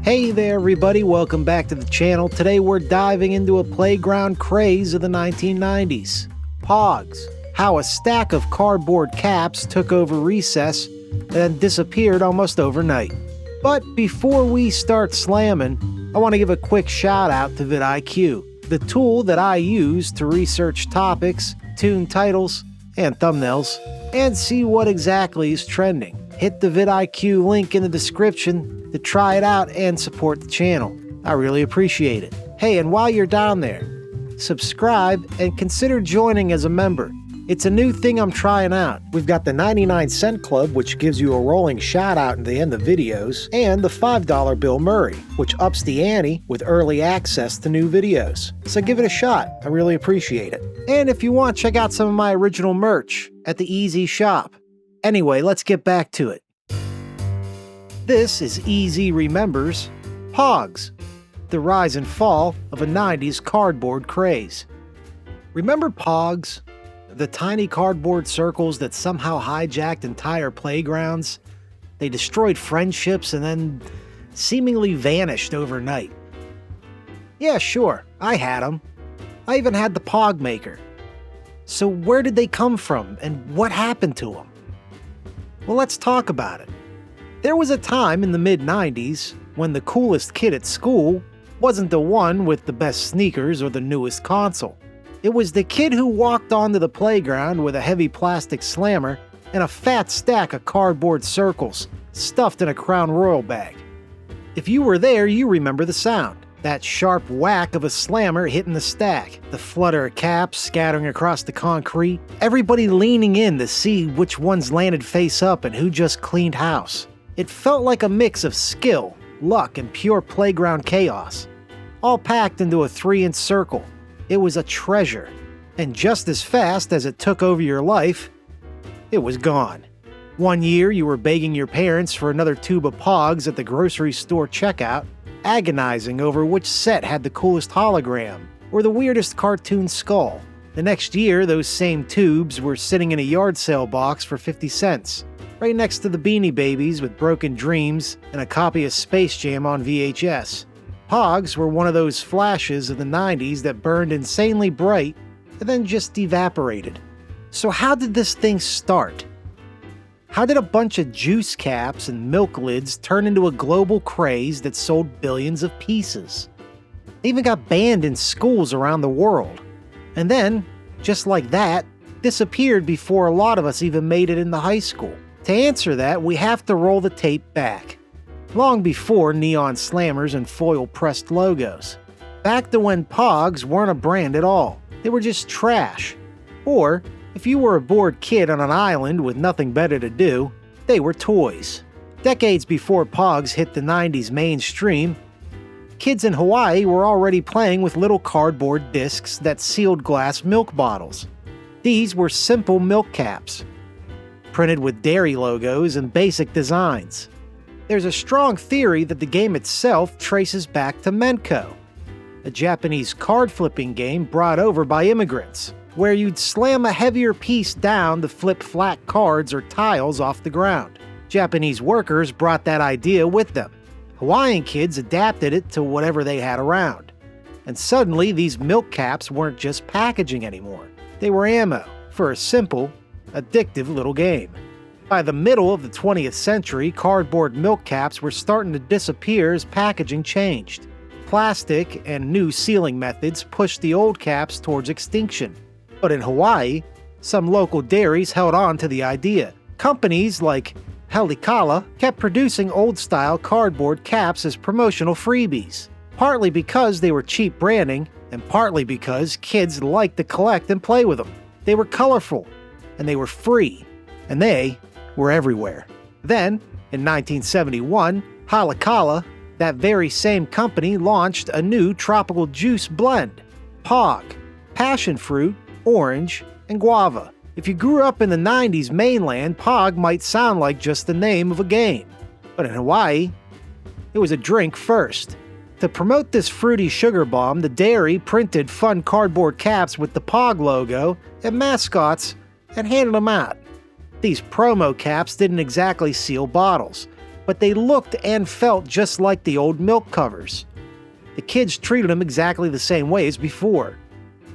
Hey there everybody, welcome back to the channel. Today we're diving into a playground craze of the 1990s. Pogs. How a stack of cardboard caps took over recess and then disappeared almost overnight. But before we start slamming, I want to give a quick shout out to vidIQ, the tool that I use to research topics, tune titles, and thumbnails, and see what exactly is trending. Hit the vidIQ link in the description to try it out and support the channel. I really appreciate it. Hey, and while you're down there, subscribe and consider joining as a member. It's a new thing I'm trying out. We've got the 99-cent club, which gives you a rolling shout out at the end of videos, and the $5 Bill Murray, which ups the ante with early access to new videos. So give it a shot. I really appreciate it. And if you want, check out some of my original merch at the EZ shop. Anyway, let's get back to it. This is EZ Remembers Pogs, the rise and fall of a 90s cardboard craze. Remember Pogs? The tiny cardboard circles that somehow hijacked entire playgrounds? They destroyed friendships and then seemingly vanished overnight. Yeah, sure, I had them. I even had the Pog Maker. So where did they come from and what happened to them? Well, let's talk about it. There was a time in the mid-90s when the coolest kid at school wasn't the one with the best sneakers or the newest console. It was the kid who walked onto the playground with a heavy plastic slammer and a fat stack of cardboard circles stuffed in a Crown Royal bag. If you were there, you remember the sound. That sharp whack of a slammer hitting the stack, the flutter of caps scattering across the concrete, everybody leaning in to see which ones landed face up and who just cleaned house. It felt like a mix of skill, luck, and pure playground chaos, all packed into a 3-inch circle. It was a treasure, and just as fast as it took over your life, it was gone. One year you were begging your parents for another tube of Pogs at the grocery store checkout, agonizing over which set had the coolest hologram or the weirdest cartoon skull. The next year, those same tubes were sitting in a yard sale box for 50 cents, right next to the Beanie Babies with Broken Dreams and a copy of Space Jam on VHS. Pogs were one of those flashes of the 90s that burned insanely bright and then just evaporated. So how did this thing start? How did a bunch of juice caps and milk lids turn into a global craze that sold billions of pieces? They even got banned in schools around the world. And then, just like that, disappeared before a lot of us even made it into high school. To answer that, we have to roll the tape back. Long before neon slammers and foil-pressed logos. Back to when Pogs weren't a brand at all. They were just trash. Or, if you were a bored kid on an island with nothing better to do, they were toys. Decades before Pogs hit the 90s mainstream, kids in Hawaii were already playing with little cardboard discs that sealed glass milk bottles. These were simple milk caps, printed with dairy logos and basic designs. There's a strong theory that the game itself traces back to Menko, a Japanese card-flipping game brought over by immigrants, where you'd slam a heavier piece down to flip flat cards or tiles off the ground. Japanese workers brought that idea with them. Hawaiian kids adapted it to whatever they had around. And suddenly, these milk caps weren't just packaging anymore. They were ammo for a simple, addictive little game. By the middle of the 20th century, cardboard milk caps were starting to disappear as packaging changed. Plastic and new sealing methods pushed the old caps towards extinction. But in Hawaii, some local dairies held on to the idea. Companies like Halikala kept producing old-style cardboard caps as promotional freebies, partly because they were cheap branding, and partly because kids liked to collect and play with them. They were colorful, and they were free, and they were everywhere. Then, in 1971, Halikala, that very same company, launched a new tropical juice blend, Pog, passion fruit, orange, and guava. If you grew up in the 90s mainland, Pog might sound like just the name of a game. But in Hawaii, it was a drink first. To promote this fruity sugar bomb, the dairy printed fun cardboard caps with the Pog logo and mascots and handed them out. These promo caps didn't exactly seal bottles. but they looked and felt just like the old milk covers. The kids treated them exactly the same way as before.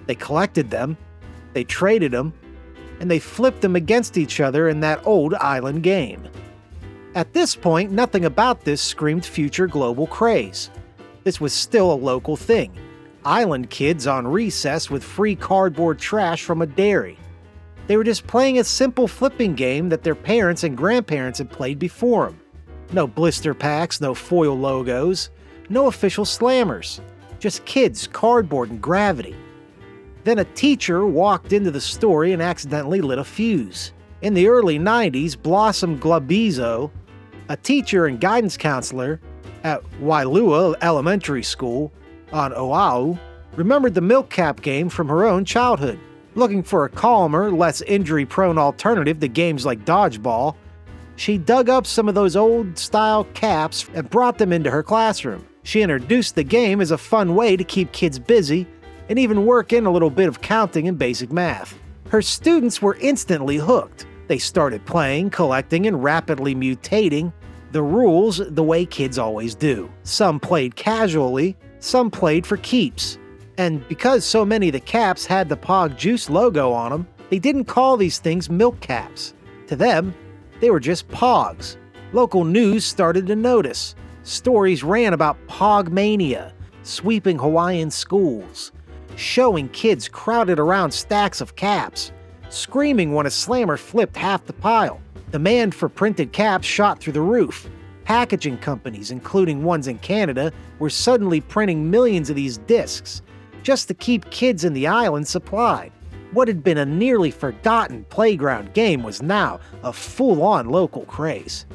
They collected them, they traded them, and they flipped them against each other in that old island game. At this point, nothing about this screamed future global craze. This was still a local thing. Island kids on recess with free cardboard trash from a dairy. They were just playing a simple flipping game that their parents and grandparents had played before them. No blister packs, no foil logos, no official slammers. Just kids, cardboard, and gravity. Then a teacher walked into the story and accidentally lit a fuse. In the early 90s, Blossom Glabizo, a teacher and guidance counselor at Wailua Elementary School on Oahu, remembered the milk cap game from her own childhood. Looking for a calmer, less injury-prone alternative to games like dodgeball, she dug up some of those old-style caps and brought them into her classroom. She introduced the game as a fun way to keep kids busy and even work in a little bit of counting and basic math. Her students were instantly hooked. They started playing, collecting, and rapidly mutating the rules the way kids always do. Some played casually, some played for keeps. And because so many of the caps had the Pog Juice logo on them, they didn't call these things milk caps. To them, they were just Pogs. Local news started to notice. Stories ran about Pog mania, sweeping Hawaiian schools, showing kids crowded around stacks of caps, screaming when a slammer flipped half the pile. Demand for printed caps shot through the roof. Packaging companies, including ones in Canada, were suddenly printing millions of these discs just to keep kids in the island supplied. What had been a nearly forgotten playground game was now a full-on local craze.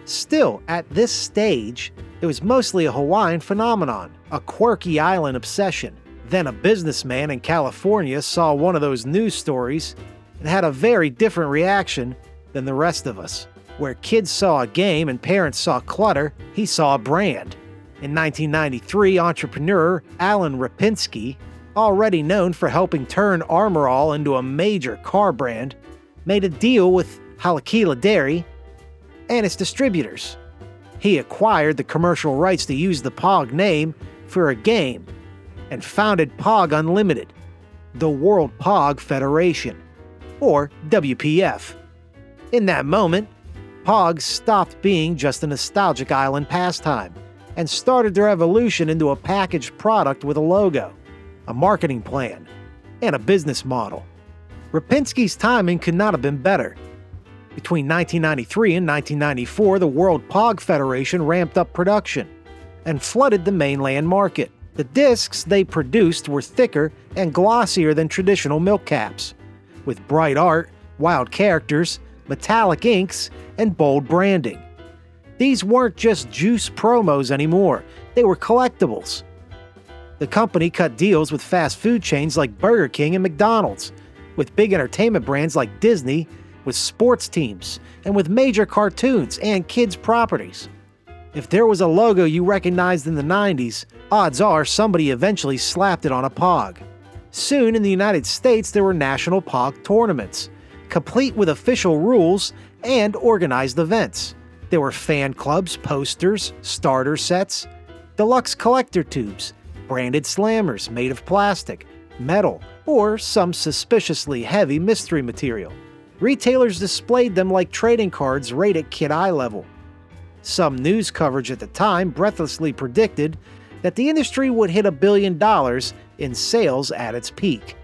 Still, at this stage, it was mostly a Hawaiian phenomenon, a quirky island obsession. Then a businessman in California saw one of those news stories and had a very different reaction than the rest of us. Where kids saw a game and parents saw clutter, he saw a brand. In 1993, entrepreneur Alan Rapinski, already known for helping turn Armor All into a major car brand, made a deal with Halakila Dairy and its distributors. He acquired the commercial rights to use the Pog name for a game and founded Pog Unlimited, the World Pog Federation, or WPF. In that moment, Pogs stopped being just a nostalgic island pastime and started their evolution into a packaged product with a logo, a marketing plan, and a business model. Rapinski's timing could not have been better. Between 1993 and 1994, the World Pog Federation ramped up production and flooded the mainland market. The discs they produced were thicker and glossier than traditional milk caps, with bright art, wild characters, metallic inks, and bold branding. These weren't just juice promos anymore, they were collectibles. The company cut deals with fast food chains like Burger King and McDonald's, with big entertainment brands like Disney, with sports teams, and with major cartoons and kids' properties. If there was a logo you recognized in the 90s, odds are somebody eventually slapped it on a Pog. Soon in the United States there were national Pog tournaments, complete with official rules and organized events. There were fan clubs, posters, starter sets, deluxe collector tubes, branded slammers made of plastic, metal, or some suspiciously heavy mystery material. Retailers displayed them like trading cards right at kid eye level. Some news coverage at the time breathlessly predicted that the industry would hit $1 billion in sales at its peak,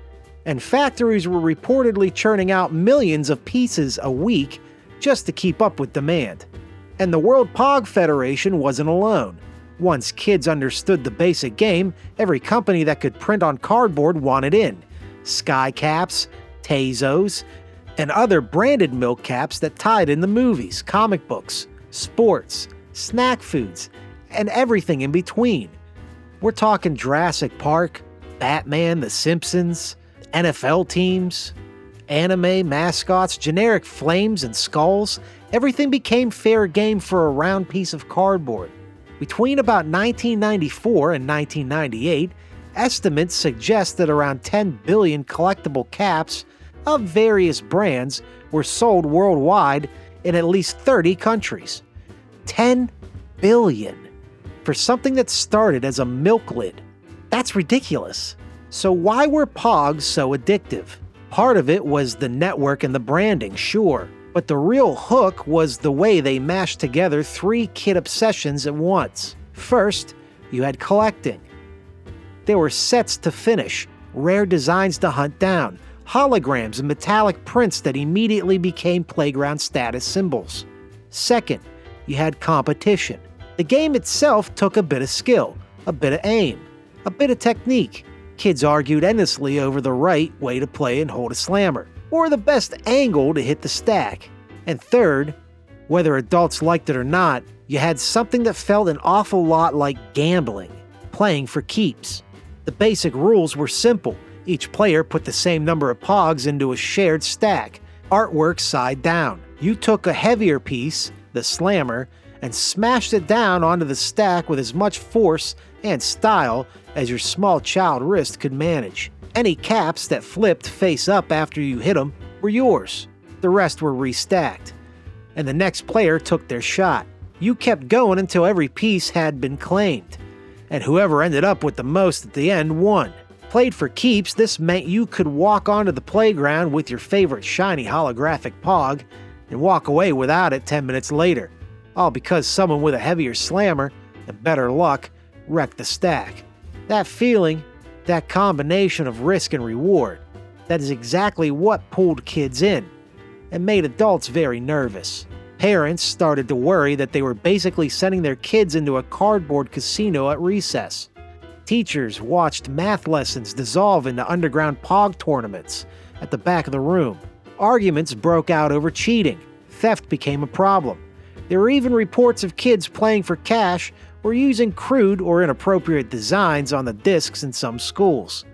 and factories were reportedly churning out millions of pieces a week just to keep up with demand. And the World Pog Federation wasn't alone. Once kids understood the basic game, every company that could print on cardboard wanted in. Sky Caps, Tezos, and other branded milk caps that tied in the movies, comic books, sports, snack foods, and everything in between. We're talking Jurassic Park, Batman, The Simpsons, NFL teams, anime mascots, generic flames and skulls. Everything became fair game for a round piece of cardboard. Between about 1994 and 1998, estimates suggest that around 10 billion collectible caps of various brands were sold worldwide in at least 30 countries. $10 billion for something that started as a milk lid. That's ridiculous. So why were Pogs so addictive? Part of it was the network and the branding, sure, but the real hook was the way they mashed together three kid obsessions at once. First, you had collecting. There were sets to finish, rare designs to hunt down, holograms and metallic prints that immediately became playground status symbols. Second, you had competition. The game itself took a bit of skill, a bit of aim, a bit of technique. Kids argued endlessly over the right way to play and hold a slammer, or the best angle to hit the stack. And third, whether adults liked it or not, you had something that felt an awful lot like gambling, playing for keeps. The basic rules were simple. Each player put the same number of Pogs into a shared stack, artwork side down. You took a heavier piece, the slammer, and smashed it down onto the stack with as much force and style as your small child wrist could manage. Any caps that flipped face up after you hit them were yours. The rest were restacked. And the next player took their shot. You kept going until every piece had been claimed. And whoever ended up with the most at the end won. Played for keeps, this meant you could walk onto the playground with your favorite shiny holographic Pog and walk away without it 10 minutes later. All because someone with a heavier slammer and better luck wrecked the stack. That feeling, that combination of risk and reward, that is exactly what pulled kids in and made adults very nervous. Parents started to worry that they were basically sending their kids into a cardboard casino at recess. Teachers watched math lessons dissolve into underground Pog tournaments at the back of the room. Arguments broke out over cheating. Theft became a problem. There were even reports of kids playing for cash or using crude or inappropriate designs on the discs in some schools.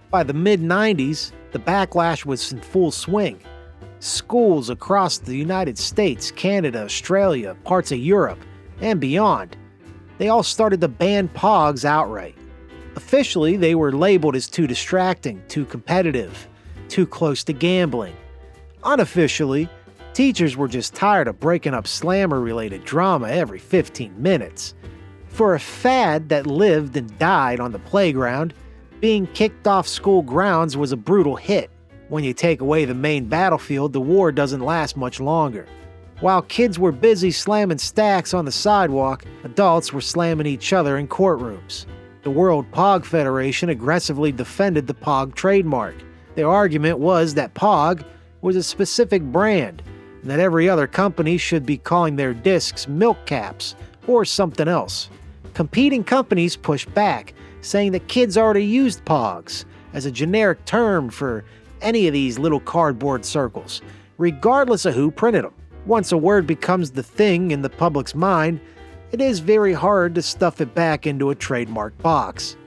By the mid-90s, the backlash was in full swing. Schools across the United States, Canada, Australia, parts of Europe, and beyond, they all started to ban Pogs outright. Officially, they were labeled as too distracting, too competitive, too close to gambling. Unofficially, teachers were just tired of breaking up slammer-related drama every 15 minutes. For a fad that lived and died on the playground, being kicked off school grounds was a brutal hit. When you take away the main battlefield, the war doesn't last much longer. While kids were busy slamming stacks on the sidewalk, adults were slamming each other in courtrooms. The World Pog Federation aggressively defended the Pog trademark. Their argument was that Pog was a specific brand, and that every other company should be calling their discs milk caps or something else. Competing companies pushed back, saying that kids already used Pogs as a generic term for any of these little cardboard circles, regardless of who printed them. Once a word becomes the thing in the public's mind, it is very hard to stuff it back into a trademark box.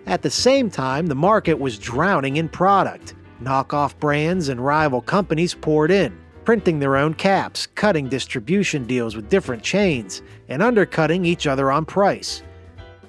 At the same time, the market was drowning in product. Knockoff brands and rival companies poured in, printing their own caps, cutting distribution deals with different chains, and undercutting each other on price.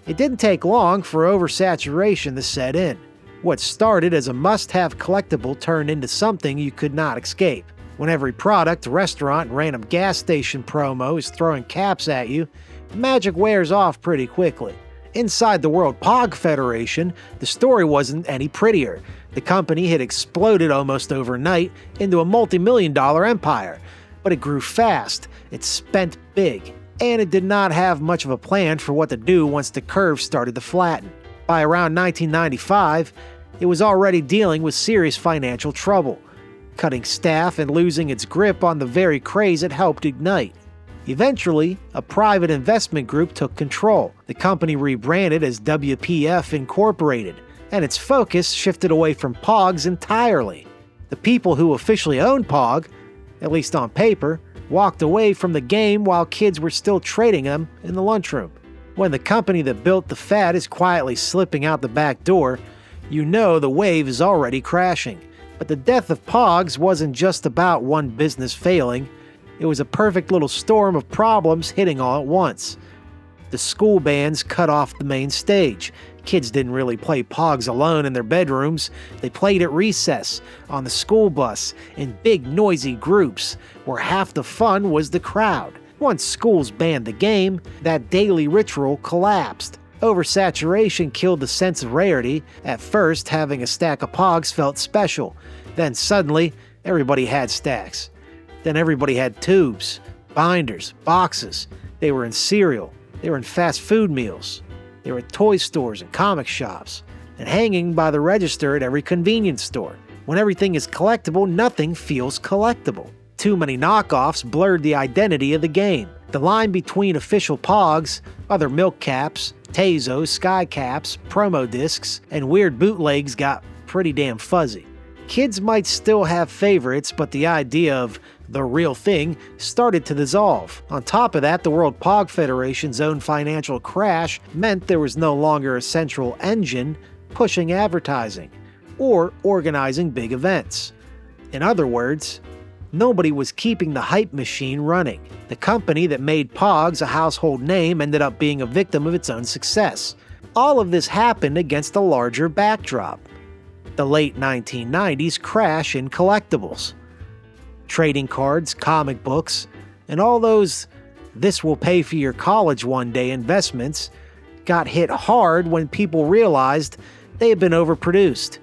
It didn't take long for oversaturation to set in. What started as a must-have collectible turned into something you could not escape. When every product, restaurant, and random gas station promo is throwing caps at you, the magic wears off pretty quickly. Inside the World Pog Federation, the story wasn't any prettier. The company had exploded almost overnight into a multi-million-dollar empire, but it grew fast, it spent big, and it did not have much of a plan for what to do once the curve started to flatten. By around 1995, it was already dealing with serious financial trouble, cutting staff and losing its grip on the very craze it helped ignite. Eventually, a private investment group took control. The company rebranded as WPF Incorporated, and its focus shifted away from Pogs entirely. The people who officially owned Pog, at least on paper, walked away from the game while kids were still trading them in the lunchroom. When the company that built the fad is quietly slipping out the back door, you know the wave is already crashing. But the death of Pogs wasn't just about one business failing. It was a perfect little storm of problems hitting all at once. The school bands cut off the main stage. Kids didn't really play Pogs alone in their bedrooms. They played at recess, on the school bus, in big noisy groups, where half the fun was the crowd. Once schools banned the game, that daily ritual collapsed. Oversaturation killed the sense of rarity. At first, having a stack of Pogs felt special. Then suddenly, everybody had stacks. Then everybody had tubes, binders, boxes. They were in cereal. They were in fast food meals. They were at toy stores and comic shops. And hanging by the register at every convenience store. When everything is collectible, nothing feels collectible. Too many knockoffs blurred the identity of the game. The line between official Pogs, other milk caps, Tezos, sky caps, promo discs, and weird bootlegs got pretty damn fuzzy. Kids might still have favorites, but the idea of the real thing started to dissolve. On top of that, the World Pog Federation's own financial crash meant there was no longer a central engine pushing advertising or organizing big events. In other words, nobody was keeping the hype machine running. The company that made Pogs a household name ended up being a victim of its own success. All of this happened against a larger backdrop: the late 1990s crash in collectibles. Trading cards, comic books, and all those "this will pay for your college one day" investments got hit hard when people realized they had been overproduced.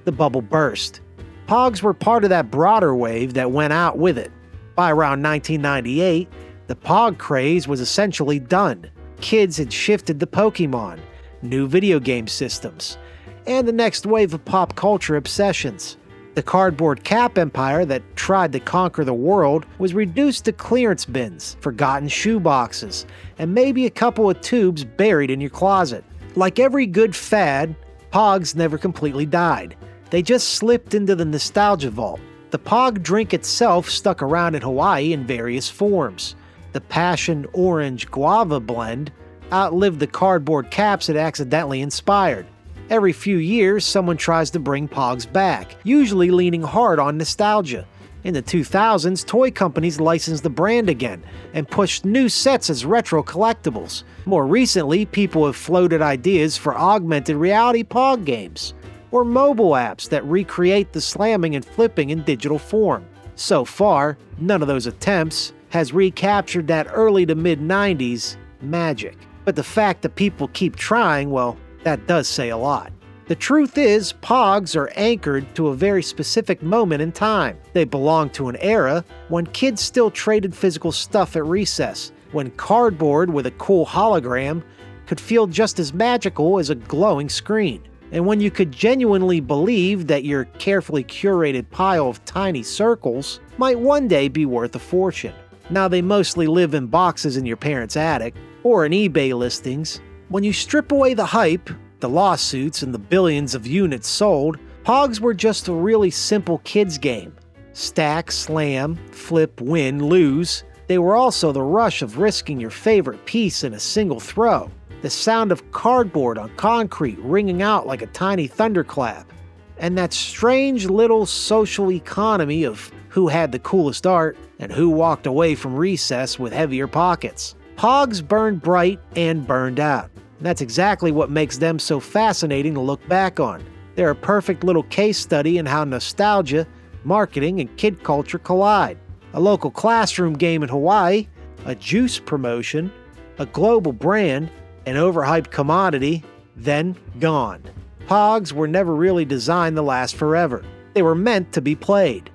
The bubble burst. Pogs were part of that broader wave that went out with it. By around 1998, the Pog craze was essentially done. Kids had shifted to Pokemon, new video game systems, and the next wave of pop culture obsessions. The cardboard cap empire that tried to conquer the world was reduced to clearance bins, forgotten shoeboxes, and maybe a couple of tubes buried in your closet. Like every good fad, Pogs never completely died. They just slipped into the nostalgia vault. The Pog drink itself stuck around in Hawaii in various forms. The passion orange guava blend outlived the cardboard caps it accidentally inspired. Every few years, someone tries to bring Pogs back, usually leaning hard on nostalgia. In the 2000s, toy companies licensed the brand again and pushed new sets as retro collectibles. More recently, people have floated ideas for augmented reality Pog games, or mobile apps that recreate the slamming and flipping in digital form. So far, none of those attempts has recaptured that early to mid-90s magic. But the fact that people keep trying, well, that does say a lot. The truth is, Pogs are anchored to a very specific moment in time. They belong to an era when kids still traded physical stuff at recess, when cardboard with a cool hologram could feel just as magical as a glowing screen, and when you could genuinely believe that your carefully curated pile of tiny circles might one day be worth a fortune. Now they mostly live in boxes in your parents' attic or in eBay listings. When you strip away the hype, the lawsuits, and the billions of units sold, Pogs were just a really simple kids game. Stack, slam, flip, win, lose. They were also the rush of risking your favorite piece in a single throw. The sound of cardboard on concrete ringing out like a tiny thunderclap. And that strange little social economy of who had the coolest art and who walked away from recess with heavier pockets. Pogs burned bright and burned out. And that's exactly what makes them so fascinating to look back on. They're a perfect little case study in how nostalgia, marketing, and kid culture collide. A local classroom game in Hawaii, a juice promotion, a global brand, an overhyped commodity, then gone. Pogs were never really designed to last forever. They were meant to be played,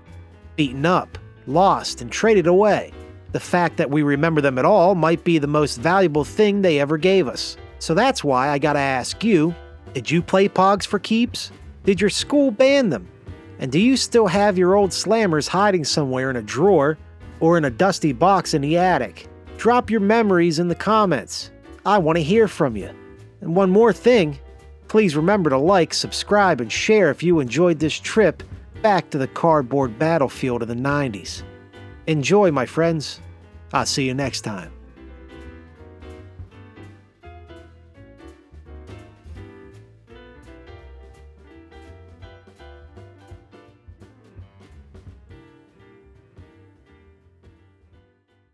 beaten up, lost, and traded away. The fact that we remember them at all might be the most valuable thing they ever gave us. So that's why I gotta ask you, did you play Pogs for keeps? Did your school ban them? And do you still have your old slammers hiding somewhere in a drawer or in a dusty box in the attic? Drop your memories in the comments. I want to hear from you. And one more thing, please remember to like, subscribe, and share if you enjoyed this trip back to the cardboard battlefield of the 90s. Enjoy, my friends. I'll see you next time.